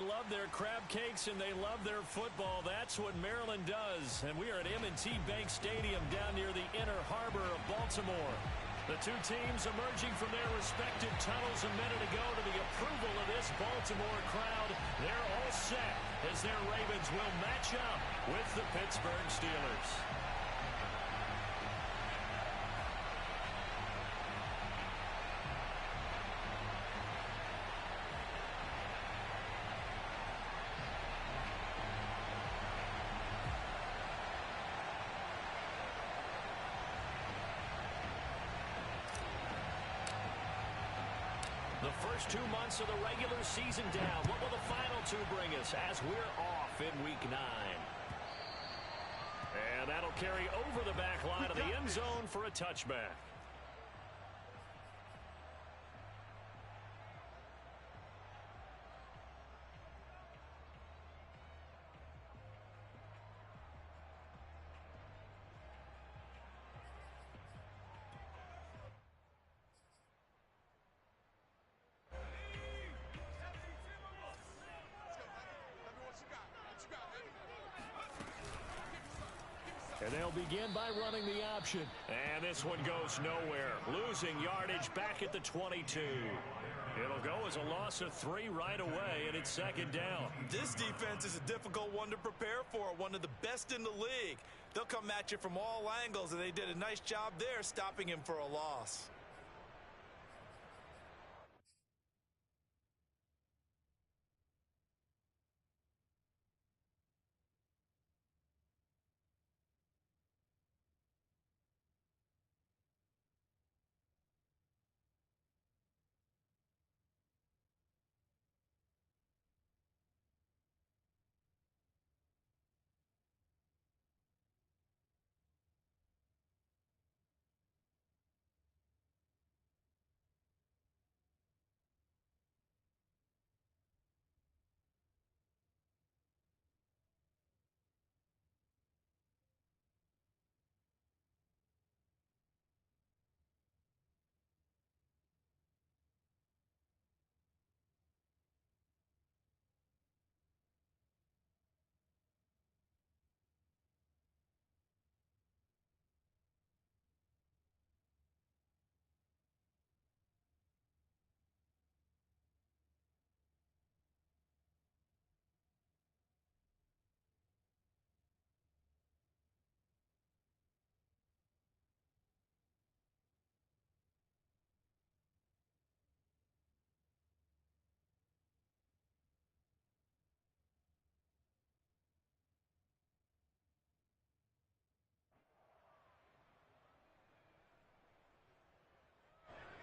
love their crab cakes and they love their football. That's what Maryland does. And we are at M&T Bank Stadium down near the Inner Harbor of Baltimore. The two teams emerging from their respective tunnels a minute ago to the approval of this Baltimore crowd. They're all set as their Ravens will match up with the Pittsburgh Steelers. The first 2 months of the regular season down. What will the final two bring us as we're off in Week 9? And that'll carry over the back line of the end zone for a touchback. And they'll begin by running the option. And this one goes nowhere. Losing yardage back at the 22. It'll go as a loss of 3 right away, and it's second down. This defense is a difficult one to prepare for, one of the best in the league. They'll come at you from all angles, and they did a nice job there stopping him for a loss.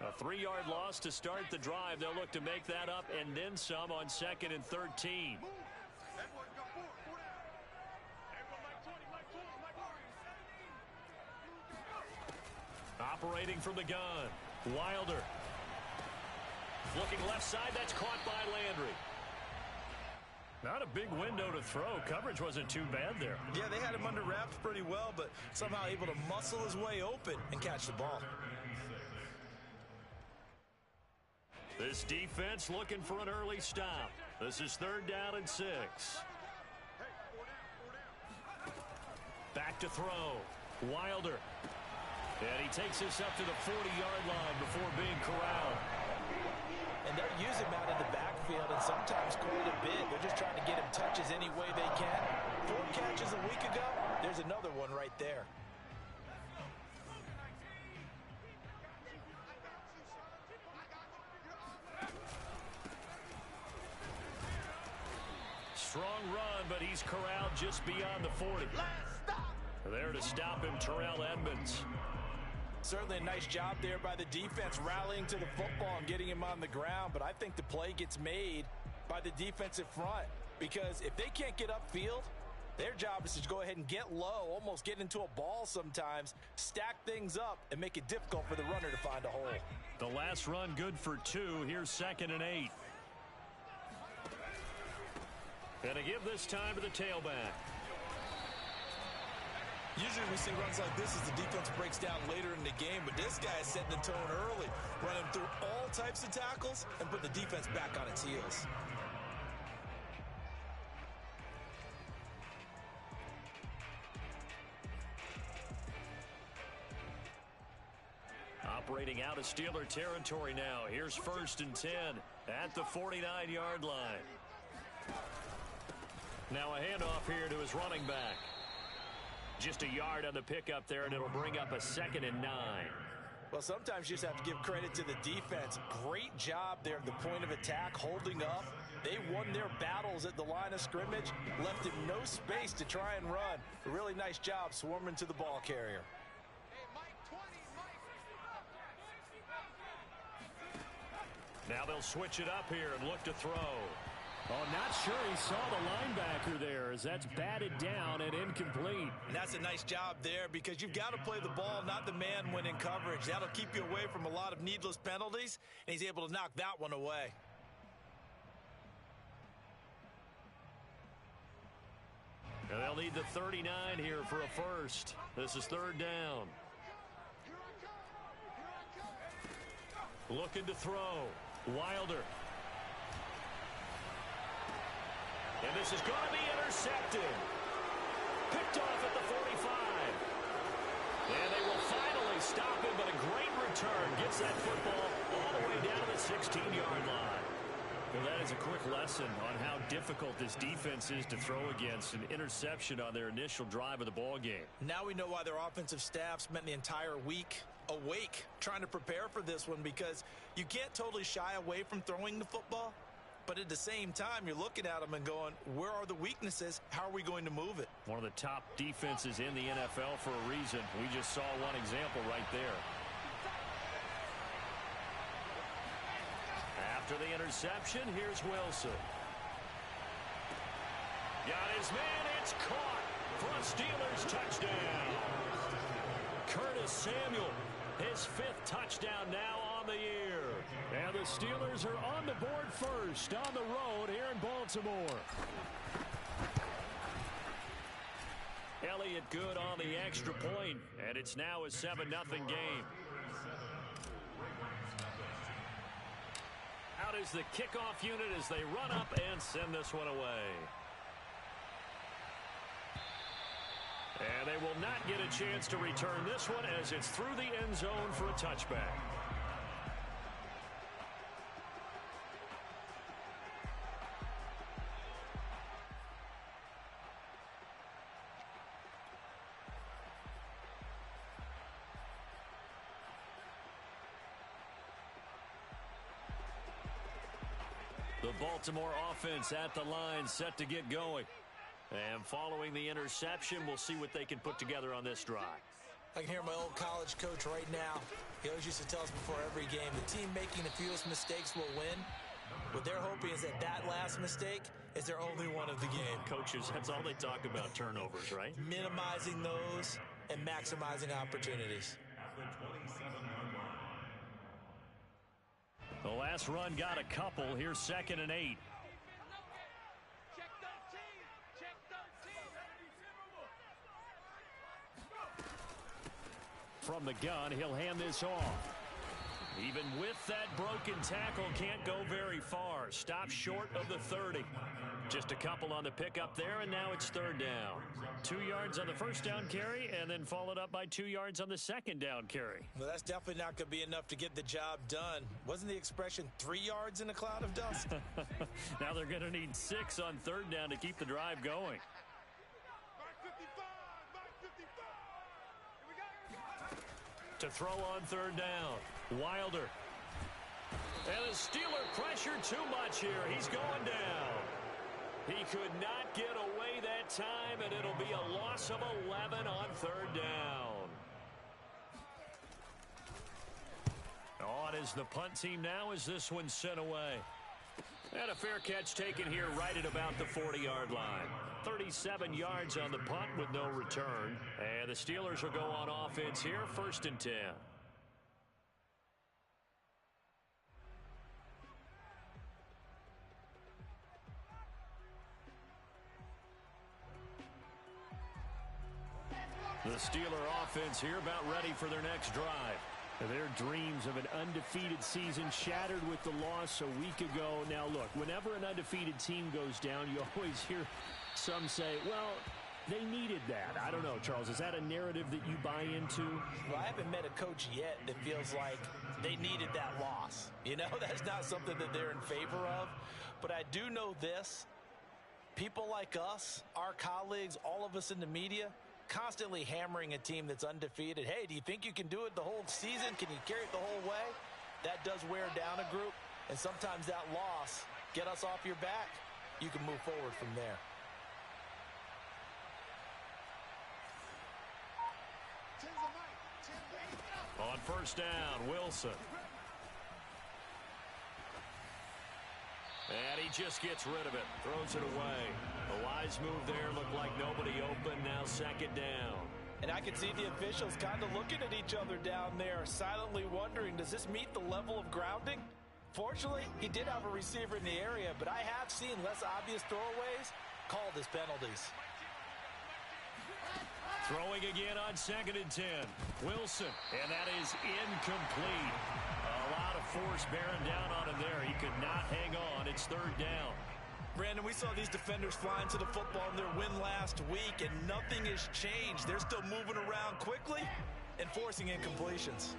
A 3-yard loss to start the drive. They'll look to make that up and then some on 2nd and 13. Operating from the gun, Wilder. Looking left side, that's caught by Landry. Not a big window to throw. Coverage wasn't too bad there. Yeah, they had him under wraps pretty well, but somehow able to muscle his way open and catch the ball. This defense looking for an early stop. This is 3rd down and 6. Back to throw. Wilder. And he takes this up to the 40-yard line before being corralled. And they're using him out in the backfield, and sometimes quite a bit. They're just trying to get him touches any way they can. 4 catches a week ago. There's another one right there. Strong run, but he's corralled just beyond the 40. There to stop him, Terrell Edmunds. Certainly a nice job there by the defense, rallying to the football and getting him on the ground. But I think the play gets made by the defensive front, because if they can't get upfield, their job is to go ahead and get low, almost get into a ball sometimes, stack things up, and make it difficult for the runner to find a hole. The last run good for 2. Here's 2nd and 8. And to give this time to the tailback. Usually we see runs like this as the defense breaks down later in the game, but this guy is setting the tone early, running through all types of tackles and put the defense back on its heels. operating out of Steeler territory now. Here's 1st and 10 at the 49-yard line. Now a handoff here to his running back. Just a yard on the pickup there, and it'll bring up a 2nd and 9. Well, sometimes you just have to give credit to the defense. Great job there at the point of attack, holding up. They won their battles at the line of scrimmage, left him no space to try and run. A really nice job swarming to the ball carrier. Now they'll switch it up here and look to throw. Oh, not sure he saw the linebacker there as that's batted down and incomplete. And that's a nice job there because you've got to play the ball, not the man when in coverage. That'll keep you away from a lot of needless penalties, and he's able to knock that one away. And they'll need the 39 here for a first. This is 3rd down. Looking to throw. Wilder. And this is going to be intercepted. Picked off at the 45. And they will finally stop him, but a great return. Gets that football all the way down to the 16-yard line. Well, that is a quick lesson on how difficult this defense is to throw against. An interception on their initial drive of the ball game. Now we know why their offensive staff spent the entire week awake trying to prepare for this one, because you can't totally shy away from throwing the football. But at the same time, you're looking at them and going, where are the weaknesses? How are we going to move it? One of the top defenses in the NFL for a reason. We just saw one example right there. After the interception, here's Wilson. Got his man, it's caught for a Steelers touchdown. Curtis Samuel, his 5th touchdown now on the year. And the Steelers are on the board first on the road here in Baltimore. Elliott good on the extra point, and it's now a 7-0 game. Out is the kickoff unit as they run up and send this one away. And they will not get a chance to return this one as it's through the end zone for a touchback. The Baltimore offense at the line, set to get going. And following the interception, we'll see what they can put together on this drive. I can hear my old college coach right now. He always used to tell us before every game, the team making the fewest mistakes will win. What they're hoping is that that last mistake is their only one of the game. Coaches, that's all they talk about, turnovers, right? Minimizing those and maximizing opportunities. The last run got a couple. Here's 2nd and 8. From the gun, he'll hand this off. Even with that broken tackle, can't go very far. Stop short of the 30. Just a couple on the pickup there, and now it's 3rd down. 2 yards on the first down carry, and then followed up by 2 yards on the 2nd down carry. Well, that's definitely not going to be enough to get the job done. Wasn't the expression 3 yards in a cloud of dust? Now they're going to need 6 on 3rd down to keep the drive going. To throw on 3rd down. Wilder. And the Steeler pressure too much here. He's going down. He could not get away that time, and it'll be a loss of 11 on 3rd down. On is the punt team now as this one's sent away. And a fair catch taken here right at about the 40-yard line. 37 yards on the punt with no return. And the Steelers will go on offense here, 1st and 10. The Steeler offense here about ready for their next drive. Their dreams of an undefeated season shattered with the loss a week ago. Now, look, whenever an undefeated team goes down, you always hear some say, well, They needed that. I don't know, Charles. Is that a narrative that you buy into? Well, I haven't met a coach yet that feels like they needed that loss. You know, that's not something that they're in favor of. But I do know this. People like us, our colleagues, all of us in the media, constantly hammering a team that's undefeated. Hey, do you think you can do it the whole season? Can you carry it the whole way? That does wear down a group. And sometimes that loss, get us off your back, you can move forward from there. On first down, Wilson. And he just gets rid of it, throws it away. A wise move there, looked like nobody open, now second down. And I can see the officials kind of looking at each other down there, silently wondering, does this meet the level of grounding? Fortunately, he did have a receiver in the area, but I have seen less obvious throwaways called as penalties. Throwing again on 2nd and 10. Wilson, and that is incomplete. A lot of force bearing down on him there. He could not hang on. It's 3rd down. Brandon, we saw these defenders flying to the football in their win last week, and nothing has changed. They're still moving around quickly and forcing incompletions.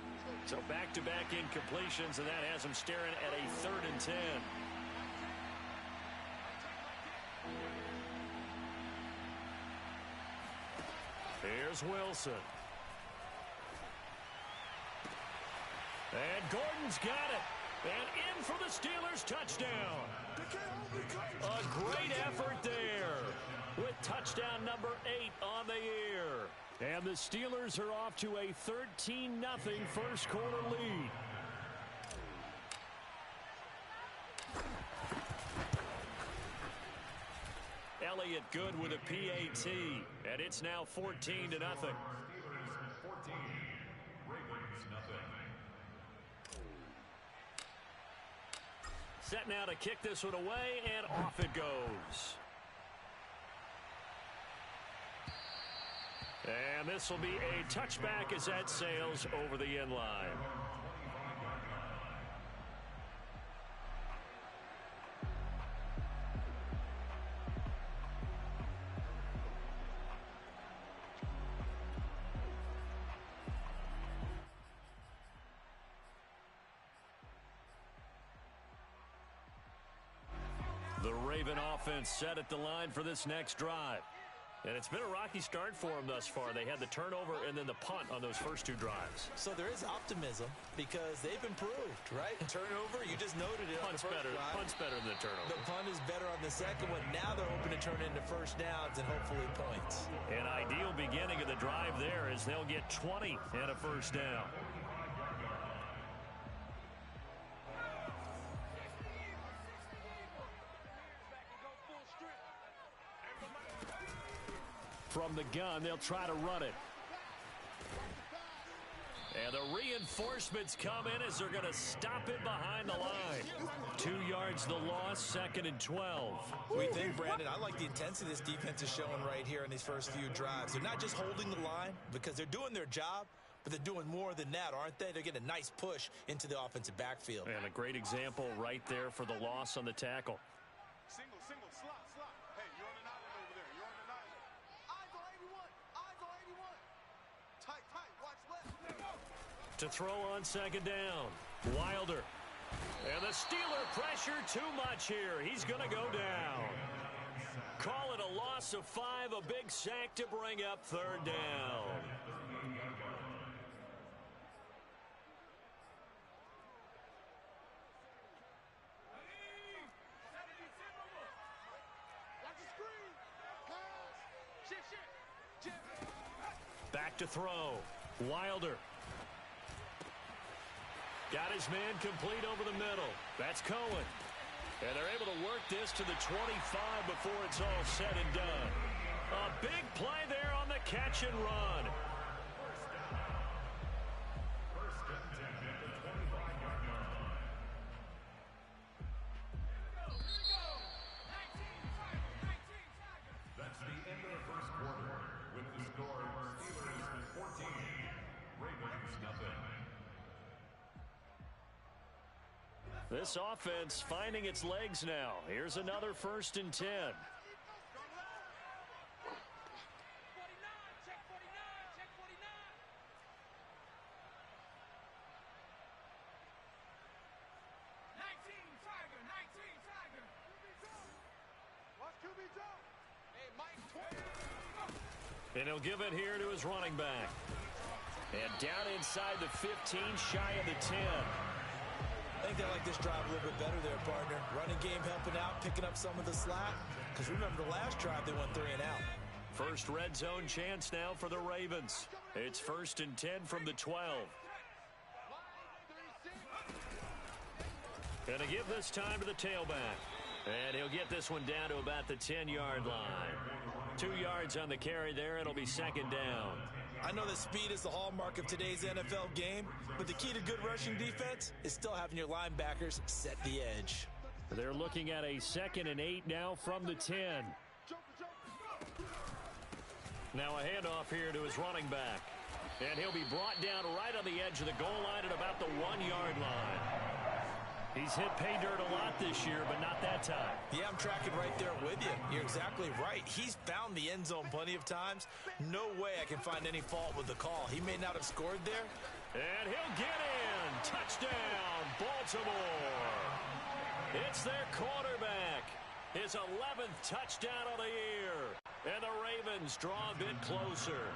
So back-to-back incompletions, and that has him staring at a 3rd and 10. Here's Wilson. And Gordon's got it. And in for the Steelers touchdown. A great effort there with touchdown number 8 on the year. And the Steelers are off to a 13-0 first quarter lead. Elliott good with a PAT, and it's now 14-0. Set now to kick this one away, and off it goes. And this will be a touchback as that sails over the end line. The Raven offense set at the line for this next drive. And it's been a rocky start for them thus far. They had the turnover and then the punt on those first 2 drives. So there is optimism because they've improved, right? Turnover, you just noted it. Punt's better than the turnover. The punt is better on the second one. Now they're hoping to turn into first downs and hopefully points. An ideal beginning of the drive there is they'll get 20 and a first down. From the gun, they'll try to run it. And the reinforcements come in as they're going to stop it behind the line. 2 yards the loss, 2nd and 12. We think, Brandon, I like the intensity this defense is showing right here in these first few drives. They're not just holding the line because they're doing their job, but they're doing more than that, aren't they? They're getting a nice push into the offensive backfield. And a great example right there for the loss on the tackle. Single, slot. Hey, you're on an island over there. You're on an island. Eyes on 81. Tight, watch left. To throw on 2nd down. Wilder. And the Steeler pressure too much here. He's going to go down. Call it a loss of 5, a big sack to bring up 3rd down. Back to throw. Wilder. Got his man complete over the middle. That's Cohen. And they're able to work this to the 25 before it's all said and done. A big play there on the catch and run. That's the end of the first quarter with the score Steelers 14, Ravens nothing. This offense finding its legs now. Here's another 1st and 10. And he'll give it here to his running back. And down inside the 15, shy of the 10. I think they like this drive a little bit better there, partner. Running game helping out, picking up some of the slack. Because remember the last drive, they went 3 and out. First red zone chance now for the Ravens. It's 1st and 10 from the 12. Going to give this time to the tailback. And he'll get this one down to about the 10-yard line. 2 yards on the carry there. It'll be 2nd down. I know that speed is the hallmark of today's NFL game, but the key to good rushing defense is still having your linebackers set the edge. They're looking at a 2nd and 8 now from the 10. Now a handoff here to his running back. And he'll be brought down right on the edge of the goal line at about the 1-yard line. He's hit pay dirt a lot this year, but not that time. Yeah, I'm tracking right there with you. You're exactly right. He's found the end zone plenty of times. No way I can find any fault with the call. He may not have scored there. And he'll get in. Touchdown, Baltimore. It's their quarterback. His 11th touchdown of the year. And the Ravens draw a bit closer.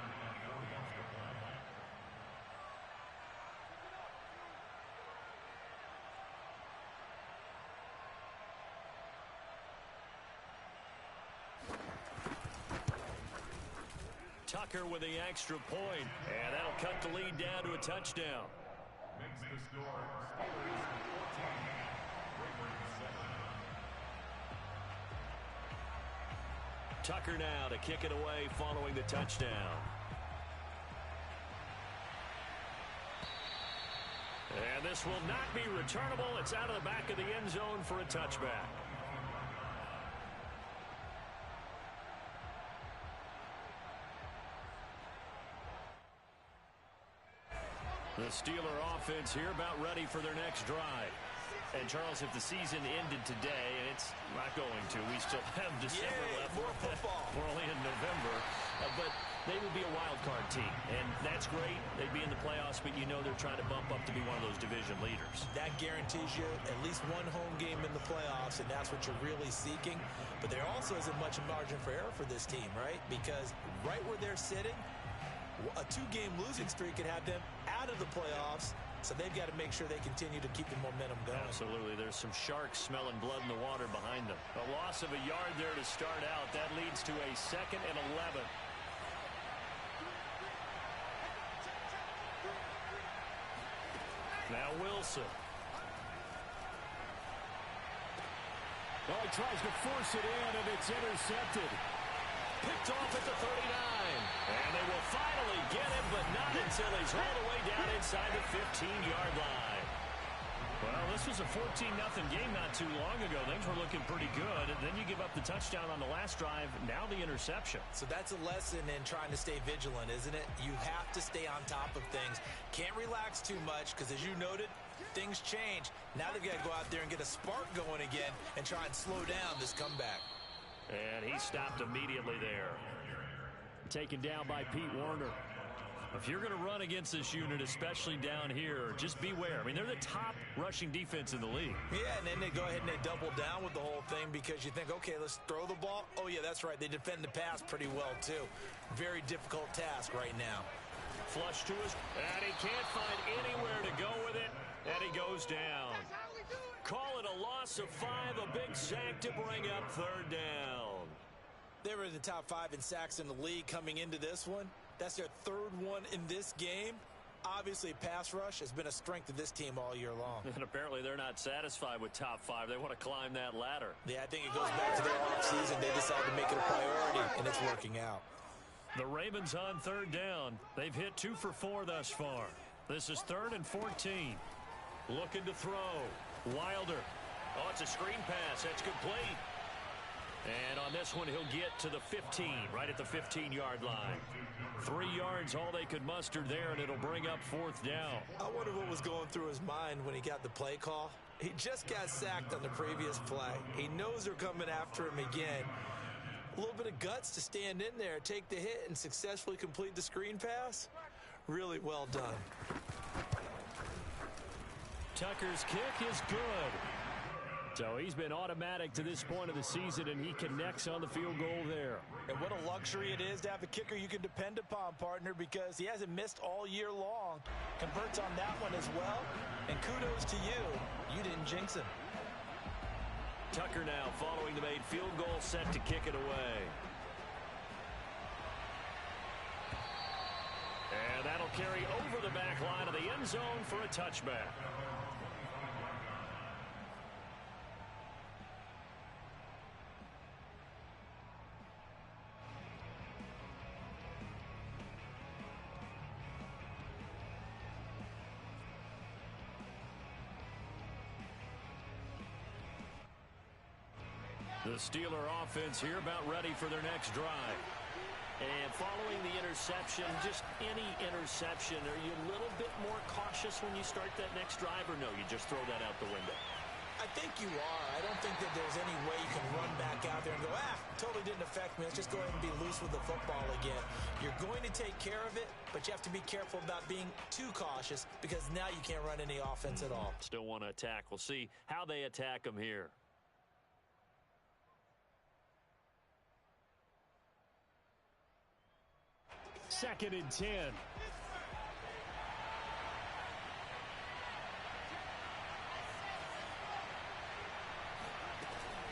Tucker with the extra point, and that'll cut the lead down to a touchdown. Makes the score Steelers 14, Ravens 7. Tucker now to kick it away following the touchdown. And this will not be returnable. It's out of the back of the end zone for a touchback. The Steeler offense here about ready for their next drive. And, Charles, if the season ended today, and it's not going to, we still have December left. More football. We're only in November. But they would be a wild card team, and that's great. They'd be in the playoffs, but you know they're trying to bump up to be one of those division leaders. That guarantees you at least one home game in the playoffs, and that's what you're really seeking. But there also isn't much margin for error for this team, right? Because right where they're sitting, a 2-game losing streak could have them out of the playoffs, so they've got to make sure they continue to keep the momentum going. Absolutely. There's some sharks smelling blood in the water behind them. A loss of a yard there to start out. That leads to a 2nd and 11. Now Wilson. Well, he tries to force it in, and it's intercepted. Picked off at the 39. And they will finally get him, but not until he's all the way down inside the 15-yard line. Well, this was a 14-0 game not too long ago. Things were looking pretty good. And then you give up the touchdown on the last drive. Now the interception. So that's a lesson in trying to stay vigilant, isn't it? You have to stay on top of things. Can't relax too much because, as you noted, things change. Now they've got to go out there and get a spark going again and try and slow down this comeback. And he stopped immediately there. Taken down by Pete Werner. If you're going to run against this unit, especially down here, just beware. I mean, they're the top rushing defense in the league. Yeah, and then they go ahead and they double down with the whole thing because you think, okay, let's throw the ball. Oh, yeah, that's right. They defend the pass pretty well, too. Very difficult task right now. Flush to his, and he can't find anywhere to go with it, and he goes down. Call it a loss of 5, a big sack to bring up 3rd down. They were in the top 5 in sacks in the league coming into this one. That's their 3rd one in this game. Obviously, pass rush has been a strength of this team all year long. And apparently they're not satisfied with top 5. They want to climb that ladder. Yeah, I think it goes back to their offseason. They decided to make it a priority, and it's working out. The Ravens on 3rd down. They've hit 2 for 4 thus far. This is 3rd and 14. Looking to throw. Wilder. Oh, it's a screen pass. That's complete. And on this one, he'll get to the 15, right at the 15-yard line. 3 yards, all they could muster there, and it'll bring up 4th down. I wonder what was going through his mind when he got the play call. He just got sacked on the previous play. He knows they're coming after him again. A little bit of guts to stand in there, take the hit, and successfully complete the screen pass. Really well done. Tucker's kick is good. So he's been automatic to this point of the season, and he connects on the field goal there. And what a luxury it is to have a kicker you can depend upon, partner, because he hasn't missed all year long. Converts on that one as well, and kudos to you. You didn't jinx him. Tucker now following the made field goal, set to kick it away. And that'll carry over the back line of the end zone for a touchback. The Steeler offense here about ready for their next drive. And following the interception, just any interception, are you a little bit more cautious when you start that next drive, or no, you just throw that out the window? I think you are. I don't think that there's any way you can run back out there and go, totally didn't affect me. Let's just go ahead and be loose with the football again. You're going to take care of it, but you have to be careful about being too cautious because now you can't run any offense at all. Still want to attack. We'll see how they attack them here. Second and 10.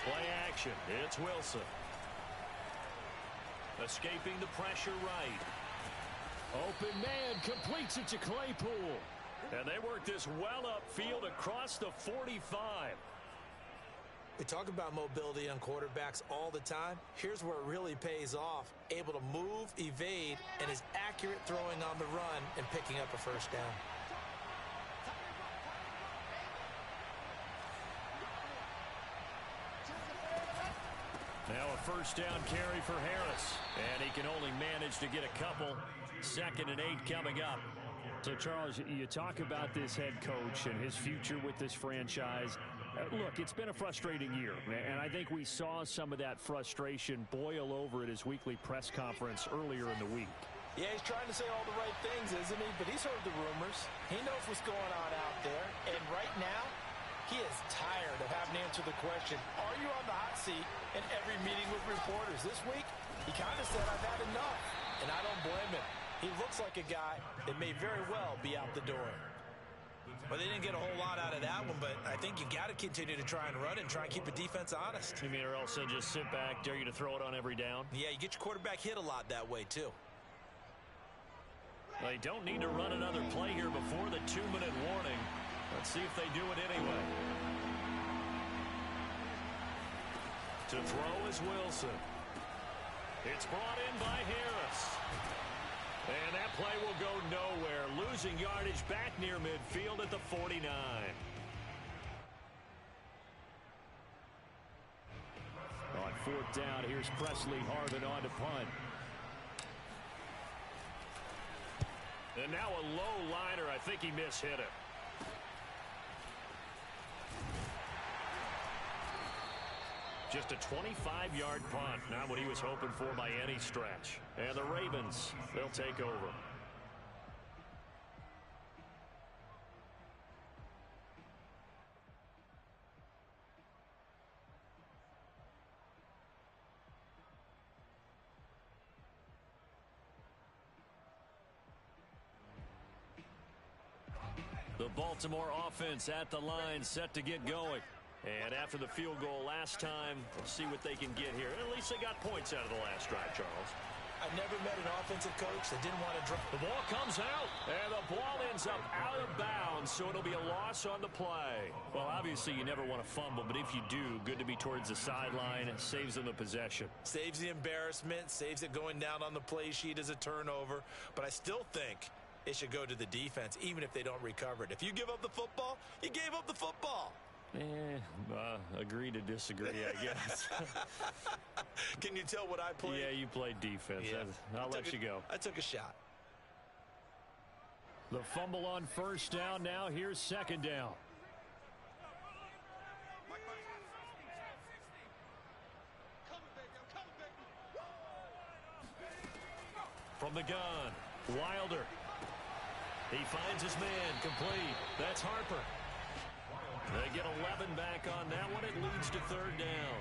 Play action. It's Wilson. Escaping the pressure right. Open man completes it to Claypool. And they work this well upfield across the 45. We talk about mobility on quarterbacks all the time. Here's where it really pays off. Able to move, evade, and is accurate throwing on the run and picking up a first down. Now a first down carry for Harris. And he can only manage to get a couple. 2nd and 8 coming up. So, Charles, you talk about this head coach and his future with this franchise. Look, it's been a frustrating year, and I think we saw some of that frustration boil over at his weekly press conference earlier in the week. Yeah, he's trying to say all the right things, isn't he? But he's heard the rumors. He knows what's going on out there. And right now, he is tired of having to answer the question, are you on the hot seat in every meeting with reporters? This week, he kind of said, I've had enough. And I don't blame him. He looks like a guy that may very well be out the door. Well, they didn't get a whole lot out of that one, but I think you got to continue to try and run and try and keep the defense honest. You mean or else they'll just sit back, dare you to throw it on every down? Yeah, you get your quarterback hit a lot that way, too. They don't need to run another play here before the 2-minute warning. Let's see if they do it anyway. To throw is Wilson. It's brought in by Harris. And that play will go nowhere. Losing yardage back near midfield at the 49. On 4th down, here's Presley Harvin on to punt. And now a low liner. I think he mishit it. Just a 25-yard punt. Not what he was hoping for by any stretch. And the Ravens, they'll take over. The Baltimore offense at the line, set to get going. And after the field goal last time, we'll see what they can get here. At least they got points out of the last drive, Charles. I've never met an offensive coach that didn't want to drop. The ball comes out, and the ball ends up out of bounds, so it'll be a loss on the play. Well, obviously, you never want to fumble, but if you do, good to be towards the sideline. It saves them the possession. Saves the embarrassment, saves it going down on the play sheet as a turnover. But I still think it should go to the defense, even if they don't recover it. If you give up the football, you gave up the football. Agree to disagree, I guess. Can you tell what I played? Yeah, you played defense. Yeah. I'll let you go. I took a shot. The fumble on first down. Now here's 2nd down. From the gun, Wilder. He finds his man, complete. That's Harper. They get 11 back on that one. It leads to third down.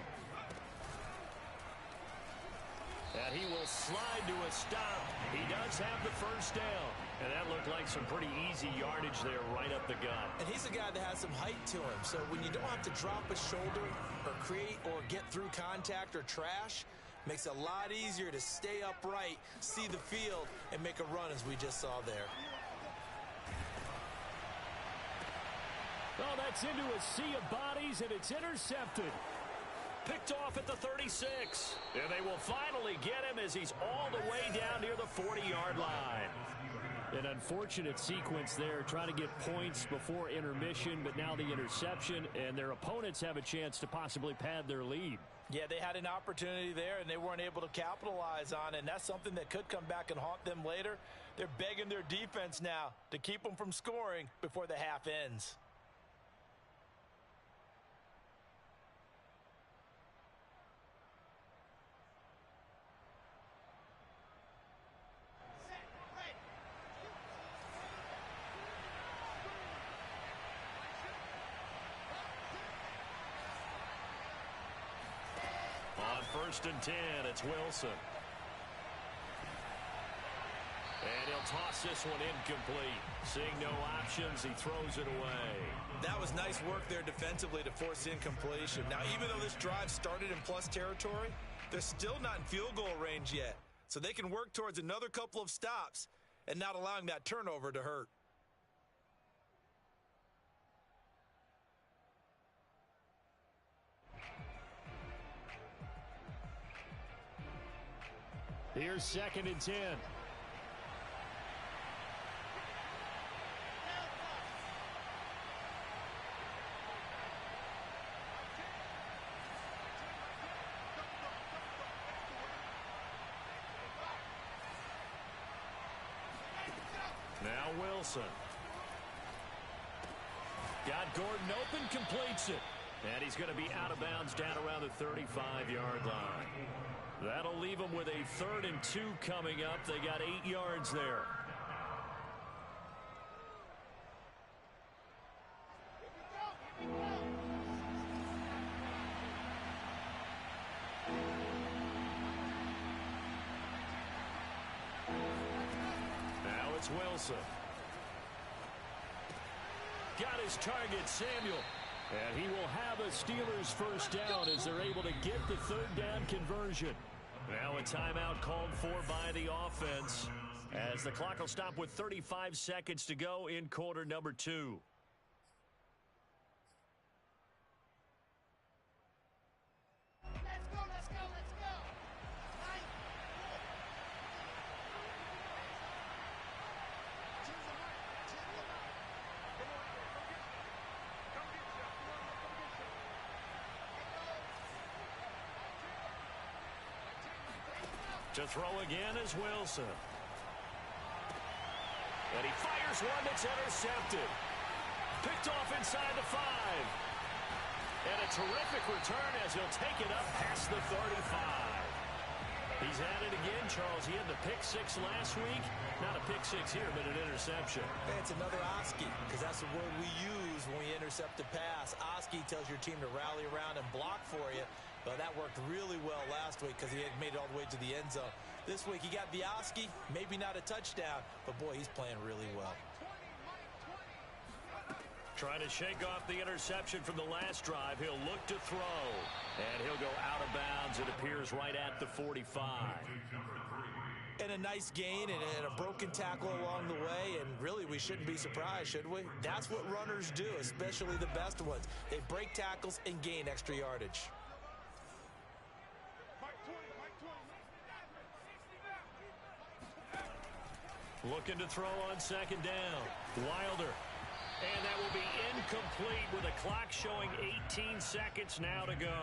And he will slide to a stop. He does have the first down. And that looked like some pretty easy yardage there right up the gut. And he's a guy that has some height to him. So when you don't have to drop a shoulder or create or get through contact or trash, makes it a lot easier to stay upright, see the field, and make a run as we just saw there. Well, that's into a sea of bodies, and it's intercepted. Picked off at the 36. And they will finally get him as he's all the way down near the 40-yard line. An unfortunate sequence there, trying to get points before intermission, but now the interception, and their opponents have a chance to possibly pad their lead. Yeah, they had an opportunity there, and they weren't able to capitalize on it, and that's something that could come back and haunt them later. They're begging their defense now to keep them from scoring before the half ends. First and 10, it's Wilson. And he'll toss this one incomplete. Seeing no options, he throws it away. That was nice work there defensively to force incompletion. Now, even though this drive started in plus territory, they're still not in field goal range yet. So they can work towards another couple of stops and not allowing that turnover to hurt. Here's second and 10. Now Wilson. Got Gordon open, completes it. And he's going to be out of bounds down around the 35-yard line. That'll leave them with a 3rd and 2 coming up. They got 8 yards there. Now it's Wilson. Got his target, Samuel. And he will have a Steelers first down as they're able to get the 3rd down conversion. Now a timeout called for by the offense as the clock will stop with 35 seconds to go in quarter number 2. To throw again is Wilson. And he fires one that's intercepted. Picked off inside the 5. And a terrific return as he'll take it up past the 35. He's at it again, Charles. He had the pick 6 last week. Not a pick 6 here, but an interception. Hey, it's another Oski, because that's the word we use when we intercept a pass. Oski tells your team to rally around and block for you. But that worked really well last week because he had made it all the way to the end zone. This week he got the Oski, maybe not a touchdown, but boy, he's playing really well. Trying to shake off the interception from the last drive. He'll look to throw. And he'll go out of bounds. It appears right at the 45. And a nice gain and a broken tackle along the way. And really, we shouldn't be surprised, should we? That's what runners do, especially the best ones. They break tackles and gain extra yardage. Looking to throw on second down. Wilder. And that will be incomplete with the clock showing 18 seconds now to go.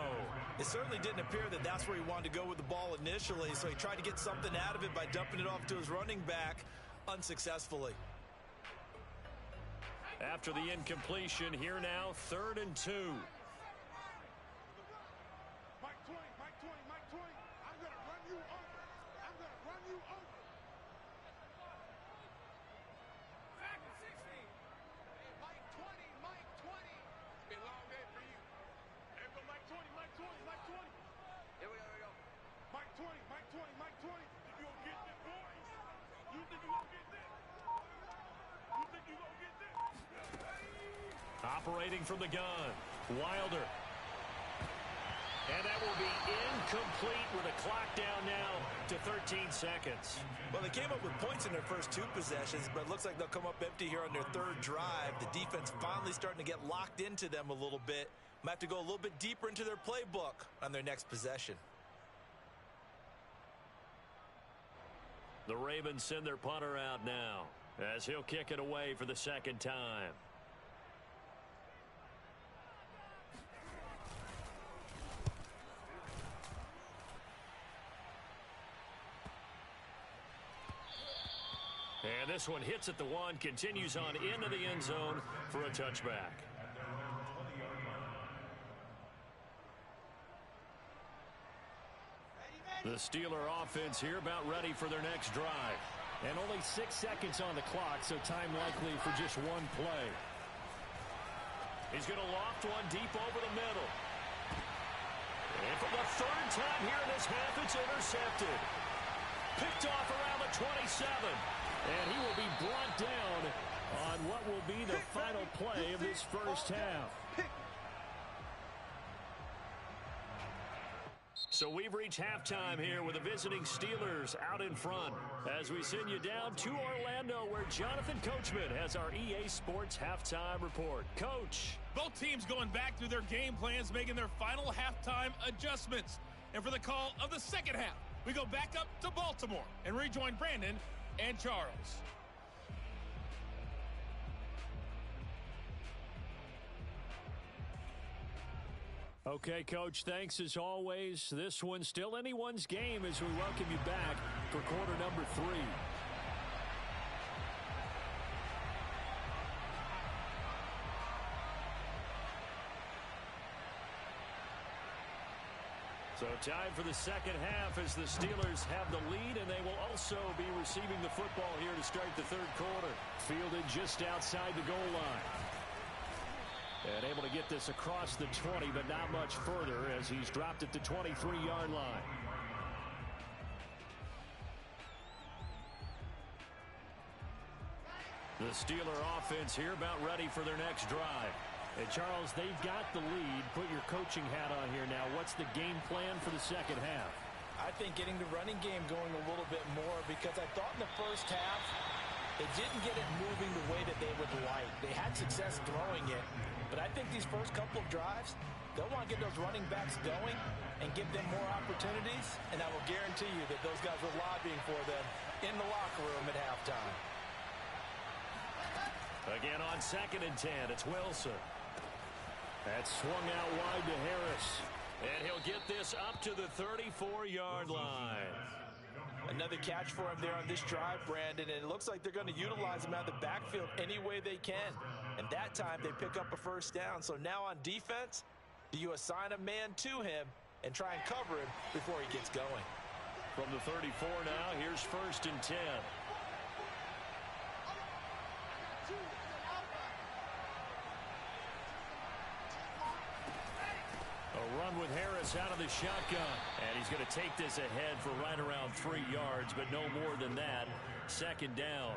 It certainly didn't appear that that's where he wanted to go with the ball initially, so he tried to get something out of it by dumping it off to his running back unsuccessfully. After the incompletion, here now, 3rd and 2. operating from the gun. Wilder. And that will be incomplete with a clock down now to 13 seconds. Well, they came up with points in their first 2 possessions, but it looks like they'll come up empty here on their 3rd drive. The defense finally starting to get locked into them a little bit. Might have to go a little bit deeper into their playbook on their next possession. The Ravens send their punter out now as he'll kick it away for the 2nd time. And this one hits at the 1, continues on into the end zone for a touchback. The Steeler offense here about ready for their next drive. And only 6 seconds on the clock, so time likely for just 1 play. He's going to loft one deep over the middle. And for the 3rd time here in this half, it's intercepted. Picked off around the 27. And he will be brought down on what will be the final play of this first half. So we've reached halftime here with the visiting Steelers out in front as we send you down to Orlando where Jonathan Coachman has our EA Sports halftime report. Coach. Both teams going back through their game plans, making their final halftime adjustments. And for the call of the 2nd half, we go back up to Baltimore and rejoin Brandon and Charles. Okay, Coach, thanks as always. This one's still anyone's game as we welcome you back for quarter number 3. So time for the 2nd half as the Steelers have the lead, and they will also be receiving the football here to start the 3rd quarter. Fielded just outside the goal line. And able to get this across the 20, but not much further as he's dropped it to 23-yard line. The Steeler offense here about ready for their next drive. And Charles, they've got the lead. Put your coaching hat on here now. What's the game plan for the 2nd half? I think getting the running game going a little bit more because I thought in the first half they didn't get it moving the way that they would like. They had success throwing it, but I think these first couple of drives, they'll want to get those running backs going and give them more opportunities, and I will guarantee you that those guys were lobbying for them in the locker room at halftime. Again on 2nd and 10, it's Wilson. That's swung out wide to Harris. And he'll get this up to the 34-yard line. Another catch for him there on this drive, Brandon, and it looks like they're going to utilize him out of the backfield any way they can. And that time they pick up a 1st down. So now on defense, do you assign a man to him and try and cover him before he gets going? From the 34 now, here's 1st and 10. A run with Harris out of the shotgun. And he's going to take this ahead for right around 3 yards, but no more than that. 2nd down.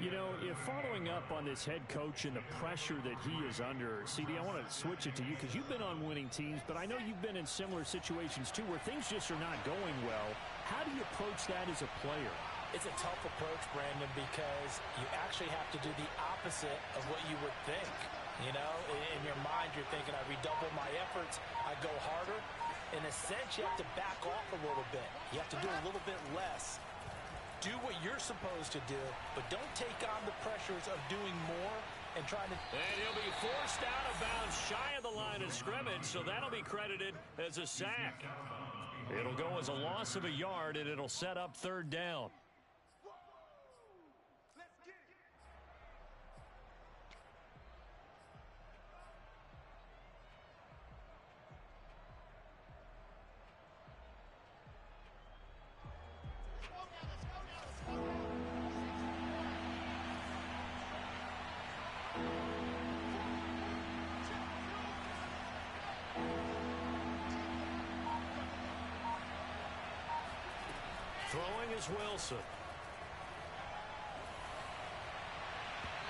You know, if following up on this head coach and the pressure that he is under, CD, I want to switch it to you because you've been on winning teams, but I know you've been in similar situations too where things just are not going well. How do you approach that as a player? It's a tough approach, Brandon, because you actually have to do the opposite of what you would think. You know, in your mind, you're thinking, I redouble my efforts, I go harder. In a sense, you have to back off a little bit. You have to do a little bit less. Do what you're supposed to do, but don't take on the pressures of doing more and trying to... And he'll be forced out of bounds shy of the line of scrimmage, so that'll be credited as a sack. It'll go as a loss of a yard, and it'll set up 3rd down. Throwing is Wilson.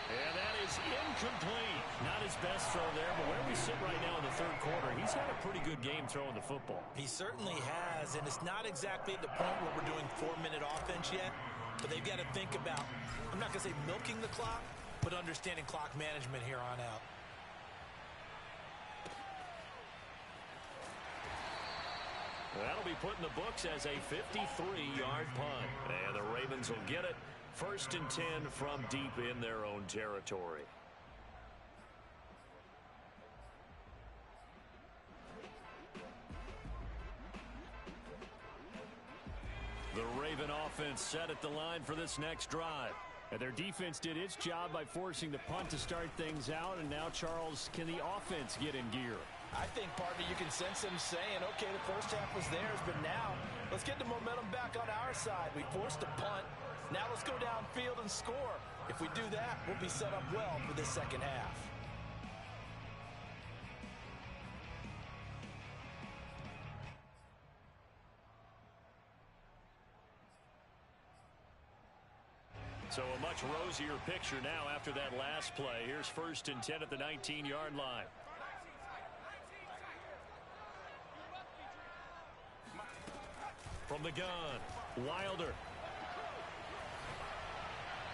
And that is incomplete. Not his best throw there, but where we sit right now in the third quarter, he's had a pretty good game throwing the football. He certainly has, and it's not exactly at the point where we're doing 4-minute offense yet, but they've got to think about, I'm not going to say milking the clock, but understanding clock management here on out. That'll be put in the books as a 53-yard punt. And the Ravens will get it. 1st and 10 from deep in their own territory. The Raven offense set at the line for this next drive. And their defense did its job by forcing the punt to start things out. And now, Charles, can the offense get in gear? I think, partner, you can sense them saying, okay, the first half was theirs, but now let's get the momentum back on our side. We forced a punt. Now let's go downfield and score. If we do that, we'll be set up well for this second half. So a much rosier picture now after that last play. Here's 1st and 10 at the 19-yard line. From the gun, Wilder.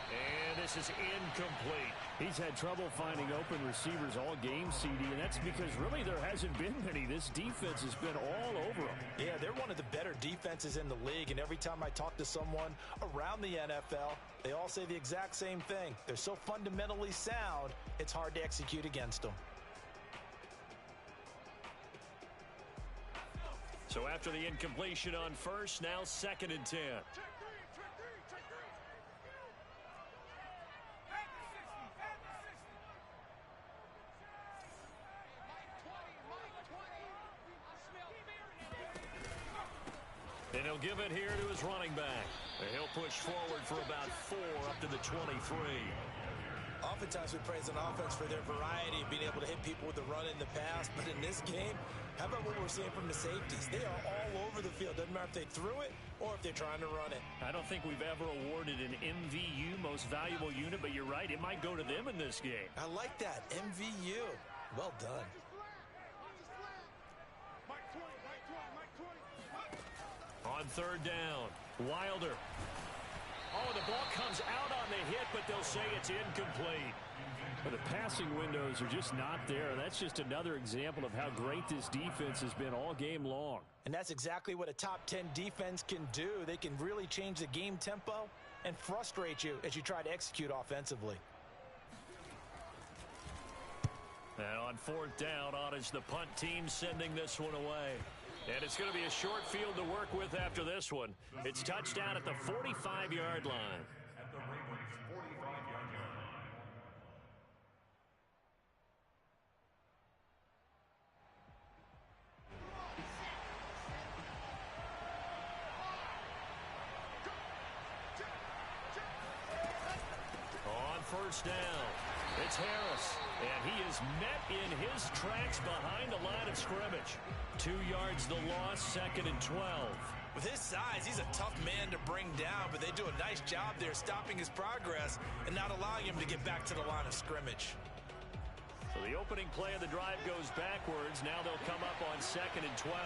And this is incomplete. He's had trouble finding open receivers all game, CD, and that's because really there hasn't been many. This defense has been all over them. Yeah, they're one of the better defenses in the league, and every time I talk to someone around the NFL, they all say the exact same thing. They're so fundamentally sound, it's hard to execute against them. So after the incompletion on first, now 2nd and 10. And he'll give it here to his running back. And he'll push forward for about 4 up to the 23. Oftentimes we praise an offense for their variety of being able to hit people with the run in the pass. But in this game, how about what we're seeing from the safeties? They are all over the field. Doesn't matter if they threw it or if they're trying to run it. I don't think we've ever awarded an MVU, most valuable unit, but you're right. It might go to them in this game. I like that. MVU. Well done. On 3rd down, Wilder. Oh, the ball comes out on the hit, but they'll say it's incomplete. But the passing windows are just not there. That's just another example of how great this defense has been all game long. And that's exactly what a top 10 defense can do. They can really change the game tempo and frustrate you as you try to execute offensively. And on 4th down, on is the punt team sending this one away. And it's going to be a short field to work with after this one. It's touchdown at the 45-yard line. At the Ravens' 45-yard line. On 1st down, it's Harris. And he is met in his tracks behind the line of scrimmage. 2 yards the loss, 2nd and 12. With his size, he's a tough man to bring down, but they do a nice job there stopping his progress and not allowing him to get back to the line of scrimmage. So the opening play of the drive goes backwards. Now they'll come up on 2nd and 12.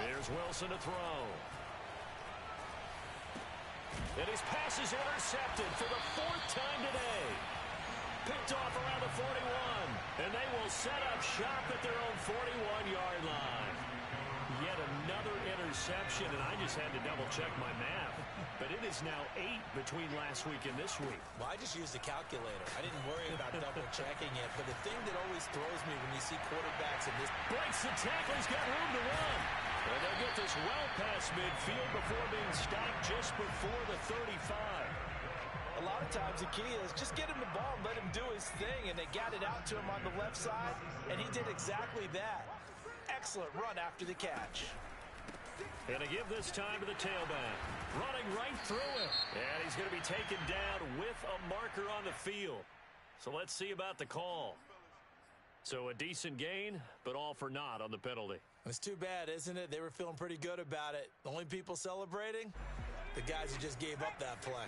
Here's Wilson to throw. And his pass is intercepted for the 4th time today. Picked off around the 41. And they will set up shop at their own 41-yard line. Yet another interception, and I just had to double-check my math. But it is now 8 between last week and this week. Well, I just used a calculator. I didn't worry about double-checking it. But the thing that always throws me when you see quarterbacks in this... Breaks the tackle. He's got room to run. And they'll get this well past midfield before being stopped just before the 35. A lot of times the key is just get him the ball and let him do his thing. And they got it out to him on the left side. And he did exactly that. Excellent run after the catch. And to give this time to the tailback. Running right through it. And he's going to be taken down with a marker on the field. So let's see about the call. So a decent gain, but all for naught on the penalty. It's too bad, isn't it? They were feeling pretty good about it. The only people celebrating? The guys who just gave up that play.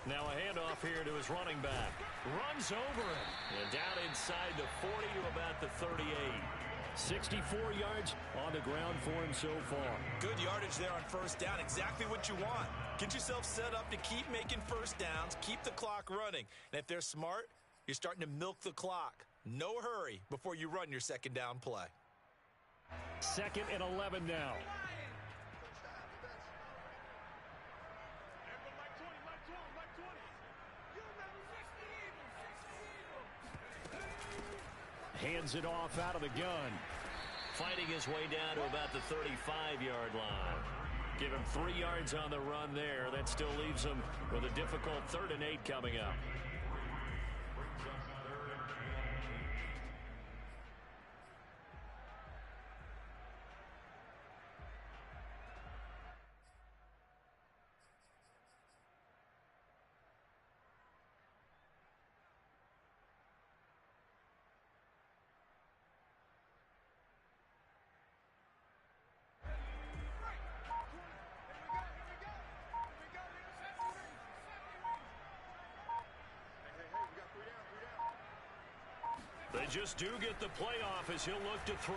Now a handoff here to his running back. Runs over him. And down inside the 40 to about the 38. 64 yards on the ground for him so far. Good yardage there on first down. Exactly what you want. Get yourself set up to keep making first downs. Keep the clock running. And if they're smart, you're starting to milk the clock. No hurry before you run your second down play. 2nd and 11 now. Hands it off out of the gun. Fighting his way down to about the 35-yard line. Give him 3 yards on the run there. That still leaves him with a difficult 3rd and 8 coming up. They just do get the playoff as he'll look to throw.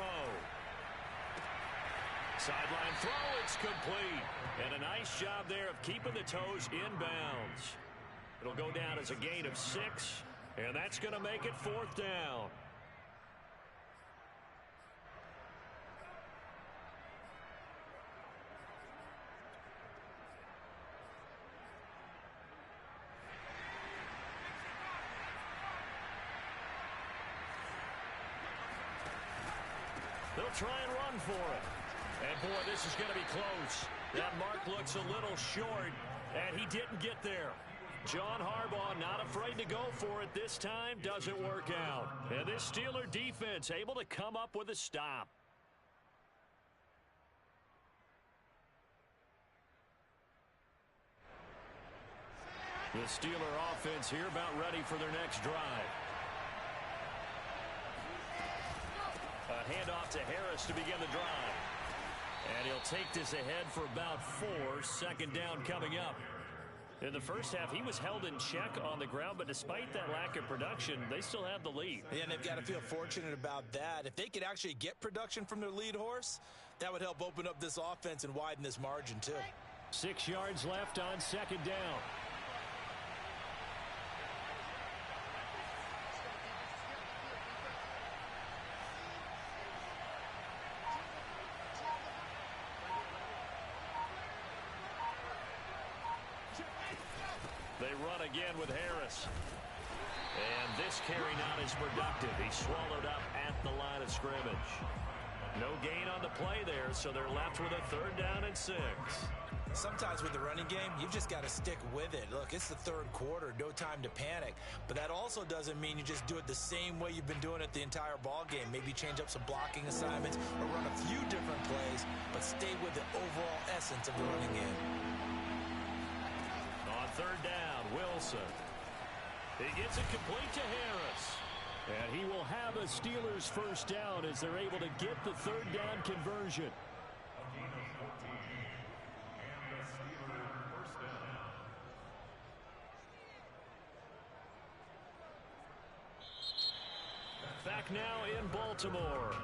Sideline throw, it's complete. And a nice job there of keeping the toes inbounds. It'll go down as a gain of 6, and that's going to make it 4th down. They'll try and run for it. And, boy, this is going to be close. That mark looks a little short, and he didn't get there. John Harbaugh not afraid to go for it this time. Doesn't work out. And this Steeler defense able to come up with a stop. The Steeler offense here about ready for their next drive. A handoff to Harris to begin the drive. And he'll take this ahead for about 4. 2nd down coming up. In the first half, he was held in check on the ground, but despite that lack of production, they still have the lead. Yeah, and they've got to feel fortunate about that. If they could actually get production from their lead horse, that would help open up this offense and widen this margin too. 6 yards left on 2nd down. They run again with Harris. And this carry not as productive. He's swallowed up at the line of scrimmage. No gain on the play there, so they're left with a 3rd down and 6. Sometimes with the running game, you've just got to stick with it. Look, it's the 3rd quarter, no time to panic. But that also doesn't mean you just do it the same way you've been doing it the entire ball game. Maybe change up some blocking assignments or run a few different plays, but stay with the overall essence of the running game. On 3rd down, Wilson. He gets it complete to Harris. And he will have a Steelers 1st down as they're able to get the 3rd down conversion. Back now in Baltimore.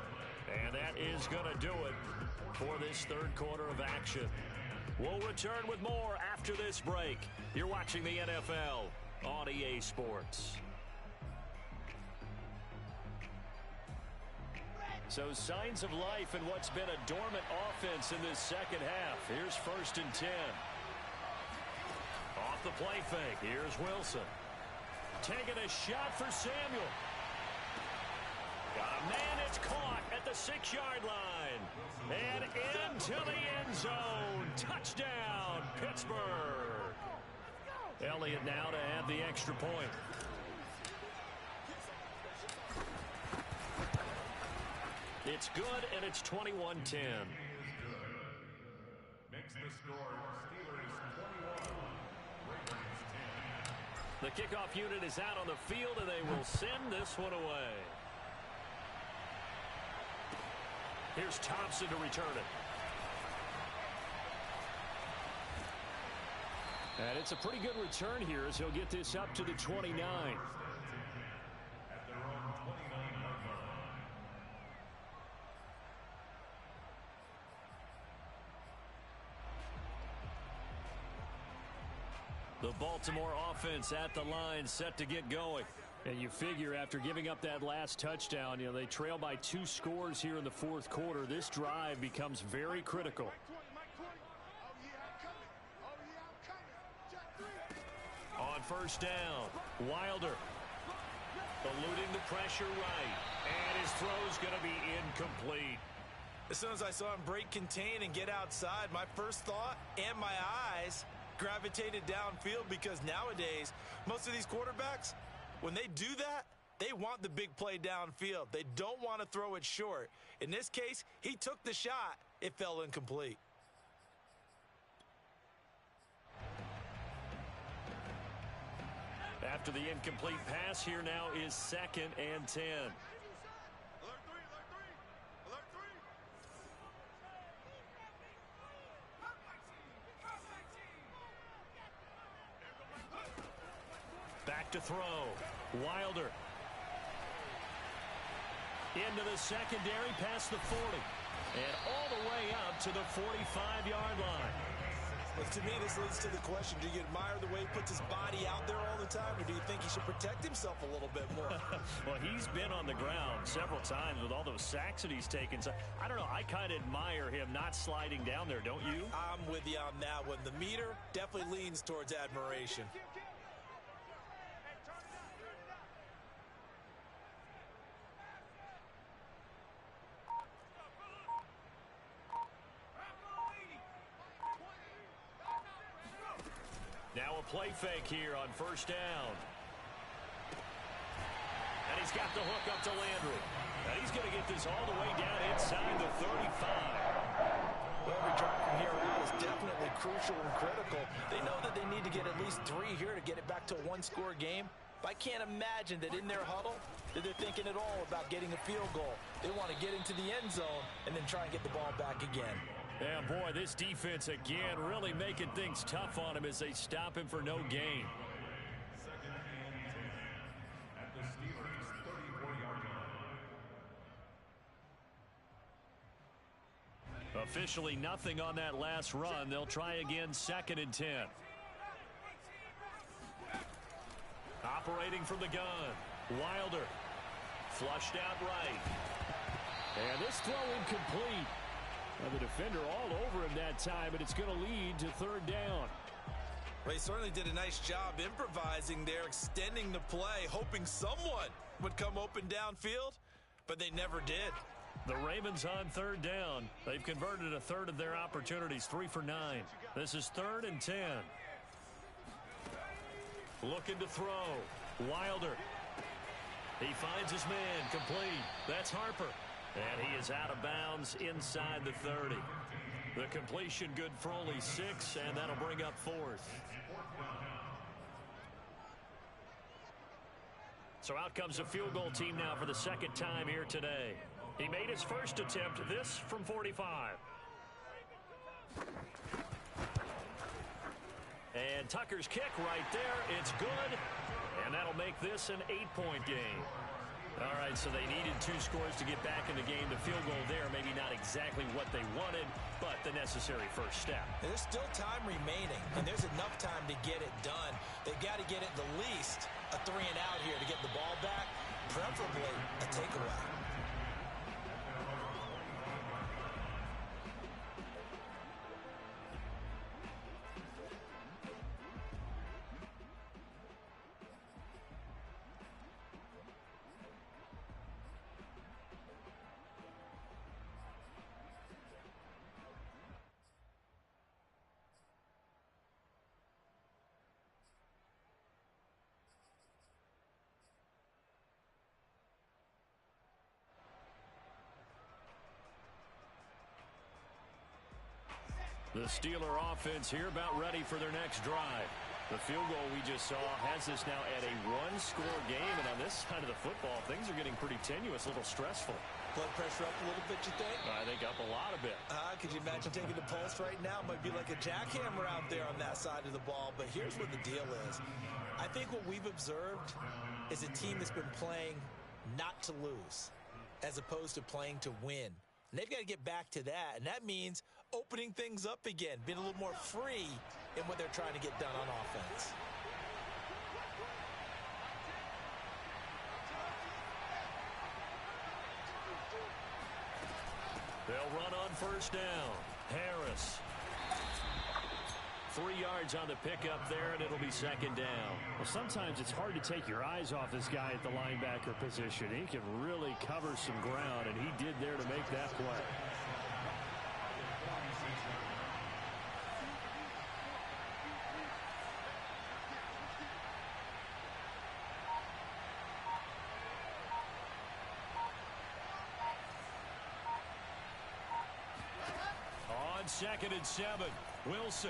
And that is going to do it for this 3rd quarter of action. We'll return with more after this break. You're watching the NFL on EA Sports. So signs of life in what's been a dormant offense in this 2nd half. Here's 1st and 10. Off the play fake. Here's Wilson. Taking a shot for Samuel. Got a man, it's caught at the 6-yard line. And into the end zone. Touchdown, Pittsburgh. Elliott now to have the extra point. It's good, and it's 21-10. Makes the score Steelers 21, Ravens 10. The kickoff unit is out on the field, and they will send this one away. Here's Thompson to return it. And it's a pretty good return here as he'll get this up to the 29. The Baltimore offense at the line, set to get going. And you figure after giving up that last touchdown, they trail by 2 scores here in the fourth quarter. This drive becomes very critical. On first down, Wilder eluding the pressure right. And his throw's going to be incomplete. As soon as I saw him break contain and get outside, my first thought and my eyes gravitated downfield, because nowadays most of these quarterbacks, when they do that, they want the big play downfield. They don't want to throw it short. In this case, he took the shot. It fell incomplete. After the incomplete pass, here now is 2nd and 10. Back to throw. Wilder. Into the secondary, past the 40. And all the way up to the 45-yard line. But to me, this leads to the question, do you admire the way he puts his body out there all the time, or do you think he should protect himself a little bit more? Well, he's been on the ground several times with all those sacks that he's taken. So, I don't know. I kind of admire him not sliding down there, don't you? I'm with you on that one. The meter definitely leans towards admiration. Now a play fake here on first down. And he's got the hook up to Landry. And he's going to get this all the way down inside the 35. Well, every drive from here out is definitely crucial and critical. They know that they need to get at least 3 here to get it back to a one-score game. But I can't imagine that in their huddle that they're thinking at all about getting a field goal. They want to get into the end zone and then try and get the ball back again. Yeah, boy, this defense again really making things tough on him as they stop him for no gain. Second and 10 at the Steelers' 34-yard line. Officially nothing on that last run. They'll try again, 2nd and 10. Operating from the gun, Wilder. Flushed out right. And this throw incomplete. Well, the defender all over him that time, but it's going to lead to 3rd down. Well, he certainly did a nice job improvising there, extending the play, hoping someone would come open downfield, but they never did. The Ravens on 3rd down. They've converted a third of their opportunities, 3 for 9. This is 3rd and 10. Looking to throw. Wilder. He finds his man, complete. That's Harper. And he is out of bounds inside the 30. The completion good for only 6, and that'll bring up 4th. So out comes a field goal team now for the 2nd time here today. He made his first attempt, this from 45. And Tucker's kick right there. It's good. And that'll make this an 8-point game. All right, so they needed 2 scores to get back in the game. The field goal there, maybe not exactly what they wanted, but the necessary first step. There's still time remaining, and there's enough time to get it done. They've got to get it the least a 3 and out here to get the ball back, preferably a takeaway. The Steeler offense here about ready for their next drive. The field goal we just saw has us now at a one-score game, and on this side of the football, things are getting pretty tenuous, a little stressful. Blood pressure up a little bit, you think? I think up a lot a bit. Could you imagine taking the pulse right now? Might be like a jackhammer out there on that side of the ball. But here's what the deal is. I think what we've observed is a team that's been playing not to lose as opposed to playing to win. And they've got to get back to that. And that means opening things up again, being a little more free in what they're trying to get done on offense. They'll run on first down. Harris. 3 yards on the pickup there, and it'll be second down. Well, sometimes it's hard to take your eyes off this guy at the linebacker position. He can really cover some ground, and he did there to make that play. On 2nd and 7, Wilson.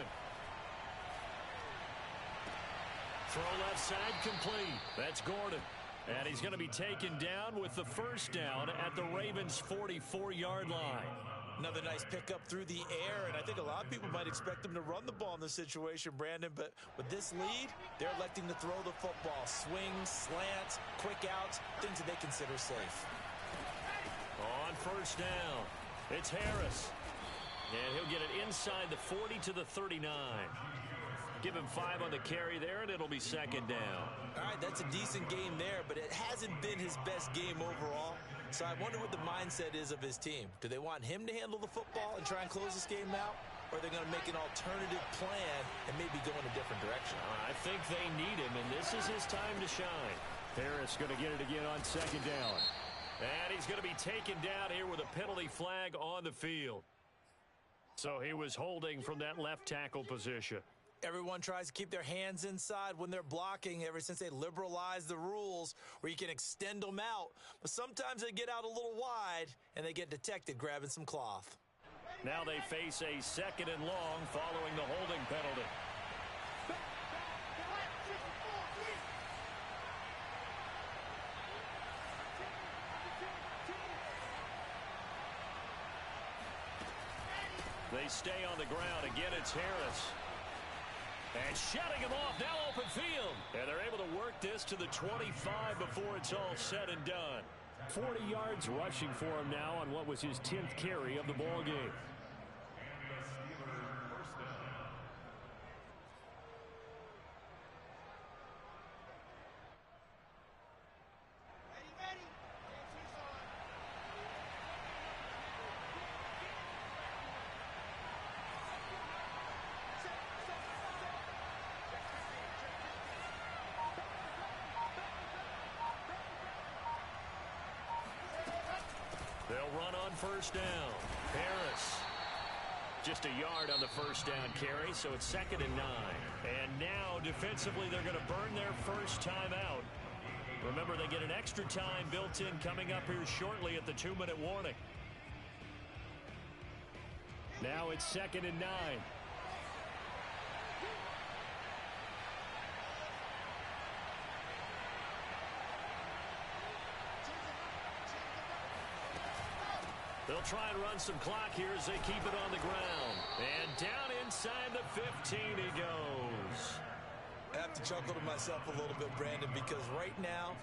Throw left side complete. That's Gordon. And he's going to be taken down with the first down at the Ravens' 44-yard line. Another nice pickup through the air, and I think a lot of people might expect them to run the ball in this situation, Brandon, but with this lead, they're electing to throw the football. Swings, slants, quick outs, things that they consider safe. On first down, it's Harris. And he'll get it inside the 40 to the 39. Give him 5 on the carry there, and it'll be second down. All right, that's a decent game there, but it hasn't been his best game overall. So I wonder what the mindset is of his team. Do they want him to handle the football and try and close this game out? Or are they going to make an alternative plan and maybe go in a different direction? I think they need him, and this is his time to shine. Harris going to get it again on second down. And he's going to be taken down here with a penalty flag on the field. So he was holding from that left tackle position. Everyone tries to keep their hands inside when they're blocking ever since they liberalized the rules where you can extend them out. But sometimes they get out a little wide and they get detected grabbing some cloth. Now they face a 2nd and long following the holding penalty. They stay on the ground. Again, it's Harris. And shutting him off, now open field. And they're able to work this to the 25 before it's all said and done. 40 yards rushing for him now on what was his 10th carry of the ball game. They'll run on first down. Harris. Just a yard on the first down carry, so it's 2nd and 9. And now, defensively, they're going to burn their first time out. Remember, they get an extra time built in coming up here shortly at the 2-minute warning. Now it's 2nd and 9. They'll try and run some clock here as they keep it on the ground. And down inside the 15 he goes. I have to chuckle to myself a little bit, Brandon, because right now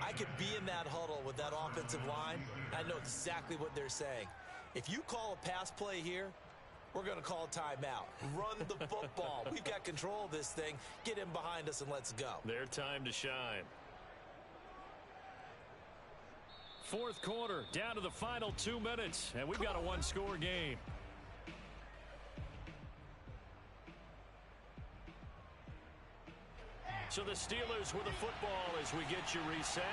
I could be in that huddle with that offensive line. I know exactly what they're saying. If you call a pass play here, we're going to call a timeout. Run the football. We've got control of this thing. Get in behind us and let's go. Their time to shine. Fourth quarter, down to the final 2 minutes, and we've got a one-score game. So the Steelers with the football as we get you reset.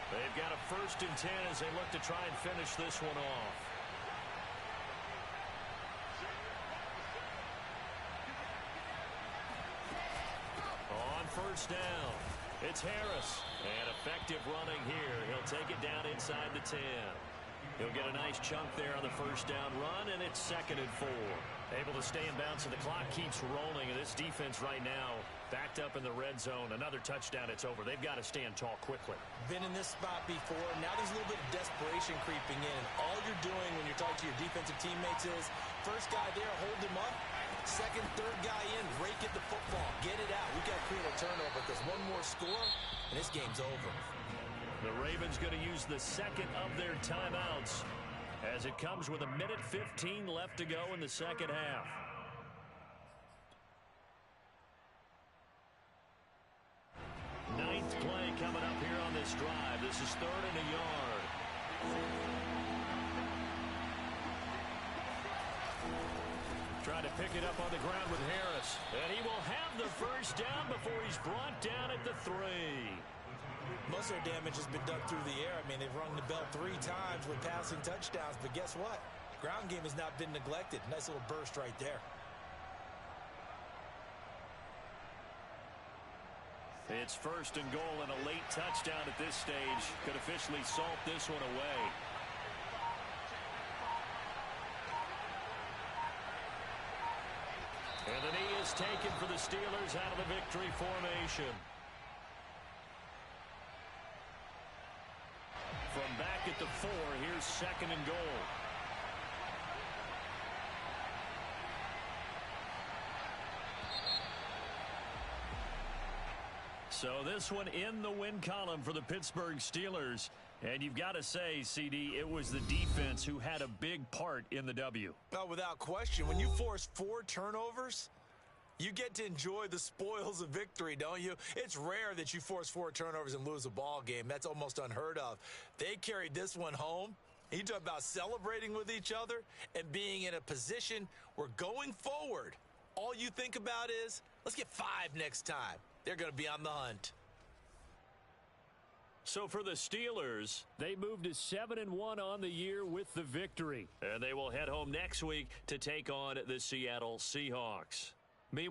They've got a 1st and 10 as they look to try and finish this one off. On first down, it's Harris. And effective running here. He'll take it down inside the 10. He'll get a nice chunk there on the first down run, and it's 2nd and 4. Able to stay in bounds, and the clock keeps rolling. And this defense right now backed up in the red zone. Another touchdown, it's over. They've got to stand tall quickly. Been in this spot before. Now there's a little bit of desperation creeping in. And all you're doing when you're talking to your defensive teammates is, first guy there, hold him up. Second, third guy in, rake at the football. Get it out. We've got to create a turnover because one more score, and this game's over. The Ravens going to use the second of their timeouts as it comes with 1:15 left to go in the second half. Ninth play coming up here on this drive. This is 3rd and a yard. Trying to pick it up on the ground with Harris. And he will have the first down before he's brought down at the 3. Most of their damage has been done through the air. I mean, they've rung the bell 3 times with passing touchdowns, but guess what? Ground game has not been neglected. Nice little burst right there. It's 1st and goal, and a late touchdown at this stage could officially salt this one away. And the knee is taken for the Steelers out of the victory formation. From back at the 4, here's 2nd and goal. So this one in the win column for the Pittsburgh Steelers. And you've got to say, CD, it was the defense who had a big part in the W. No, without question. When you force 4 turnovers, you get to enjoy the spoils of victory, don't you? It's rare that you force 4 turnovers and lose a ball game. That's almost unheard of. They carried this one home. You talk about celebrating with each other and being in a position where going forward, all you think about is, let's get 5 next time. They're going to be on the hunt. So for the Steelers, they moved to 7-1 on the year with the victory. And they will head home next week to take on the Seattle Seahawks. Meanwhile,